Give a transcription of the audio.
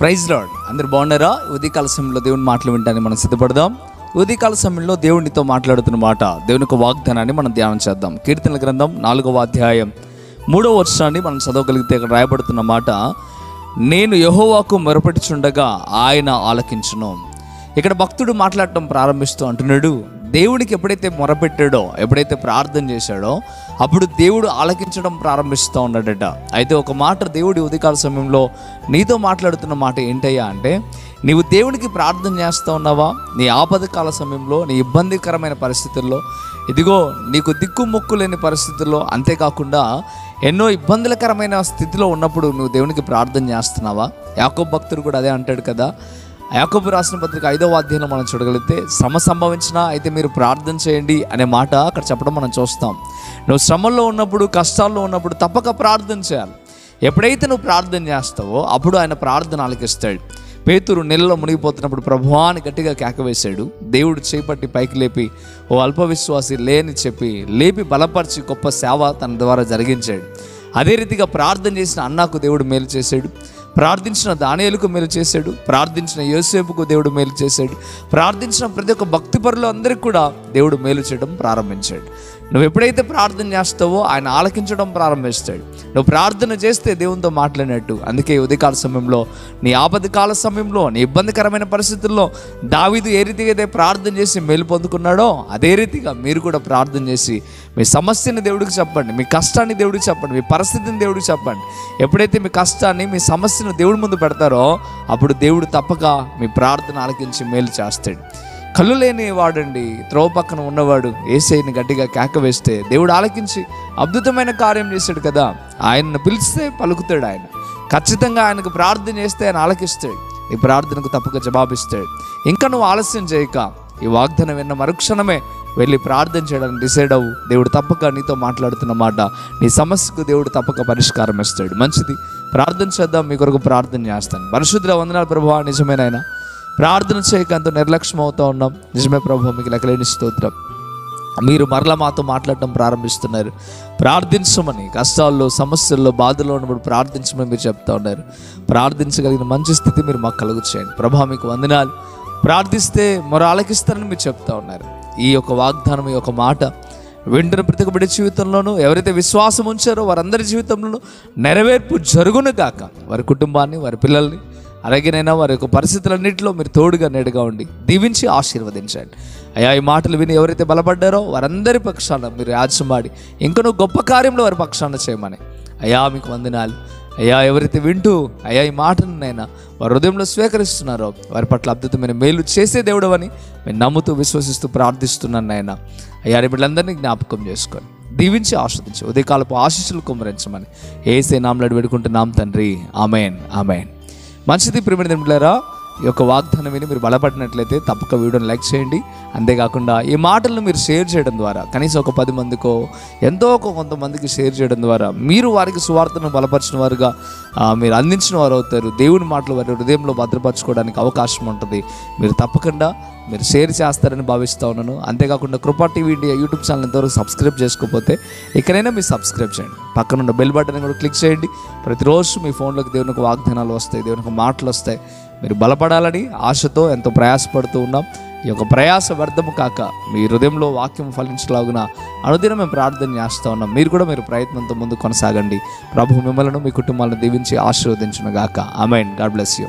Praise lord. అందరు బాగున్నారా? ఉదయకాల సమయంలో దేవుని మాటలు వినడానికి మనం సిద్ధపడదాం. ఉదయకాల సమయంలో దేవునితో మాట్లాడుతున్న మాట, దేవుని యొక్క వాగ్దానాన్ని మనం ధ్యానం చేద్దాం. కీర్తనల గ్రంథం 4వ అధ్యాయం 3వ వచనాన్ని మనం చదవగలిగితే ఇక్కడ రాయబడుతున్న మాట, నేను యెహోవాకు మొరపెట్టుచుండగా ఆయన ఆలకించును. ఇక్కడ భక్తుడు మాట్లాడటం ప్రారంభిస్తూ అంటున్నాడు, దేవునికి ఎప్పుడైతే మొరపెట్టాడో, ఎప్పుడైతే ప్రార్థన చేశాడో అప్పుడు దేవుడు ఆలకించడం ప్రారంభిస్తూ ఉన్నాడట. అయితే ఒక మాట దేవుడి ఉదయకాల సమయంలో నీతో మాట్లాడుతున్న మాట ఏంటయ్యా అంటే, నీవు దేవునికి ప్రార్థన చేస్తూ ఉన్నావా? నీ ఆపదకాల సమయంలో, నీ ఇబ్బందికరమైన పరిస్థితుల్లో, ఇదిగో నీకు దిక్కు మొక్కు లేని పరిస్థితుల్లో, అంతేకాకుండా ఎన్నో ఇబ్బందులకరమైన స్థితిలో ఉన్నప్పుడు నువ్వు దేవునికి ప్రార్థన చేస్తున్నావా? యాకోబు భక్తుడు కూడా అదే అంటాడు కదా. యాకోబు రాసిన పత్రిక 5వ అధ్యాయంలో మనం చూడగలిగితే, శ్రమ సంభవించినా అయితే మీరు ప్రార్థన చేయండి అనే మాట అక్కడ చెప్పడం మనం చూస్తాం. నువ్వు శ్రమల్లో ఉన్నప్పుడు, కష్టాల్లో ఉన్నప్పుడు తప్పక ప్రార్థన చేయాలి. ఎప్పుడైతే నువ్వు ప్రార్థన చేస్తావో అప్పుడు ఆయన ప్రార్థన ఆలకిస్తాడు. పేతురు నీళ్ళలో మునిగిపోతున్నప్పుడు ప్రభువా అని గట్టిగా కేకవేశాడు. దేవుడు చేపట్టి పైకి లేపి, ఓ అల్పవిశ్వాసి లేని చెప్పి లేపి బలపరిచి గొప్ప సేవ తన ద్వారా జరిగించాడు. అదే రీతిగా ప్రార్థన చేసిన అన్నాకు దేవుడు మేలు చేశాడు, ప్రార్థించిన దానియేలుకు మేలు చేశాడు, ప్రార్థించిన యోసేపుకు దేవుడు మేలు చేశాడు, ప్రార్థించిన ప్రతి ఒక్క భక్తిపరులు అందరికీ కూడా దేవుడు మేలు చేయడం ప్రారంభించాడు. నువ్వు ఎప్పుడైతే ప్రార్థన చేస్తావో ఆయన ఆలకించడం ప్రారంభిస్తాడు. నువ్వు ప్రార్థన చేస్తే దేవునితో మాట్లాడినట్టు. అందుకే ఉదయకాల సమయంలో, నీ ఆపదకాల సమయంలో, నీ ఇబ్బందికరమైన పరిస్థితుల్లో దావీదు ఏ రీతిగా అయితే ప్రార్థన చేసి మేలు పొందుకున్నాడో అదే రీతిగా మీరు కూడా ప్రార్థన చేసి మీ సమస్యని దేవుడికి చెప్పండి, మీ కష్టాన్ని దేవుడికి చెప్పండి, మీ పరిస్థితిని దేవుడికి చెప్పండి. ఎప్పుడైతే మీ కష్టాన్ని, మీ సమస్యను దేవుడి ముందు పెడతారో అప్పుడు దేవుడు తప్పక మీ ప్రార్థన ఆలకించి మేలు చేస్తాడు. కళ్ళు లేని వాడండి, త్రోవ పక్కన ఉన్నవాడు యేసయ్యని గట్టిగా కేక వేస్తే దేవుడు ఆలకించి అద్భుతమైన కార్యం చేశాడు కదా. ఆయనను పిలిస్తే పలుకుతాడు. ఆయన ఖచ్చితంగా ఆయనకు ప్రార్థన చేస్తే ఆయన ఆలకిస్తాడు. ఈ ప్రార్థనకు తప్పక జవాబిస్తాడు. ఇంకా నువ్వు ఆలస్యం చేయక ఈ వాగ్దానం విన్న మరుక్షణమే వెళ్ళి ప్రార్థన చేయడానికి డిసైడ్ అవ్వు. దేవుడు తప్పక నీతో మాట్లాడుతున్న మాట, నీ సమస్యకు దేవుడు తప్పక పరిష్కారం ఇస్తాడు. మంచిది, ప్రార్థన చేద్దాం. మీ కొరకు ప్రార్థన చేస్తాను. పరిశుద్ధుల వందనాలు ప్రభువా, నిజమేనాయన ప్రార్థన చేయక అంత నిర్లక్ష్యం అవుతూ ఉన్నాం. నిజమే ప్రభువా, మీకు లెక్కలేని స్తోత్రం. మీరు మరలా మాతో మాట్లాడటం ప్రారంభిస్తున్నారు. ప్రార్థించమని, కష్టాల్లో, సమస్యల్లో, బాధల్లో ఉన్నప్పుడు ప్రార్థించమని మీరు చెప్తా ఉన్నారు. ప్రార్థించగలిగిన మంచి స్థితి మీరు మాకు కలుగు చేయండి ప్రభువా. మీకు వందనాలు. ప్రార్థిస్తే మొర ఆలకిస్తారని మీరు చెప్తా ఉన్నారు. ఈ యొక్క వాగ్దానం, ఈ యొక్క మాట వెంటనే ప్రతి ఒక్క బిడ్డ జీవితంలోనూ, ఎవరైతే విశ్వాసం ఉంచారో వారందరి జీవితంలోనూ నెరవేర్పు జరుగును గాక. వారి కుటుంబాన్ని, వారి పిల్లల్ని, అలాగేనైనా వారి యొక్క పరిస్థితులన్నింటిలో మీరు తోడుగా నేడుగా ఉండి దీవించి ఆశీర్వదించండి అయ్యా. ఈ మాటలు విని ఎవరైతే బలపడ్డారో వారందరి పక్షాన మీరు యాజమాడి ఇంకనూ గొప్ప కార్యంలో వారి పక్షాన చేయమని అయ్యా మీకు వందనాలు. అయ్యా, ఎవరైతే వింటూ అయ్యా ఈ మాటనైనా వారి హృదయంలో స్వీకరిస్తున్నారో వారి పట్ల అద్భుతమైన మేలు చేసే దేవుడు అని మేము నమ్ముతూ విశ్వసిస్తూ ప్రార్థిస్తున్నాను నాయన. అయ్యా, వీళ్ళందరినీ జ్ఞాపకం చేసుకొని దీవించి ఆస్వాదించి ఉదయకాలపు ఆశీస్సులు కుమ్మరించమని యేసే నామములో వేడుకుంటున్నాం తండ్రి. ఆమేన్, ఆమేన్. మంచిది ప్రియమైన దేవులారా, ఈ యొక్క వాగ్దానం విని మీరు బలపడినట్లయితే తప్పక వీడియోని లైక్ చేయండి. అంతేకాకుండా ఈ మాటలను మీరు షేర్ చేయడం ద్వారా, కనీసం ఒక 10 మందికో ఎంతో కొంతమందికి షేర్ చేయడం ద్వారా మీరు వారికి సువార్తను బలపరిచిన వారుగా మీరు అందించిన వారు అవుతారు. దేవుని మాటలు వారి హృదయంలో భద్రపరచుకోవడానికి అవకాశం ఉంటుంది. మీరు తప్పకుండా మీరు షేర్ చేస్తారని భావిస్తూ ఉన్నాను. అంతేకాకుండా కృపా టీవీ ఇండియా యూట్యూబ్ ఛానల్ ఎంతవరకు సబ్స్క్రైబ్ చేసుకోకపోతే ఇక్కడైనా మీరు సబ్స్క్రైబ్ చేయండి. పక్కనున్న బెల్ బటన్ కూడా క్లిక్ చేయండి. ప్రతిరోజు మీ ఫోన్లోకి దేవునికి వాగ్దానాలు వస్తాయి, దేవునికి మాటలు వస్తాయి. మీరు బలపడాలని ఆశతో ఎంతో ప్రయాసపడుతూ ఉన్నాం. ఈ యొక్క ప్రయాస వ్యర్థము కాక మీ హృదయంలో వాక్యం ఫలించలాగున అనుదినం మేము ప్రార్థన చేస్తూ ఉన్నాం. మీరు కూడా మీరు ప్రయత్నంతో ముందు కొనసాగండి. ప్రభు మిమ్మల్ని, మీ కుటుంబాలను దీవించి ఆశీర్వదించును గాక. ఆమేన్. God bless you.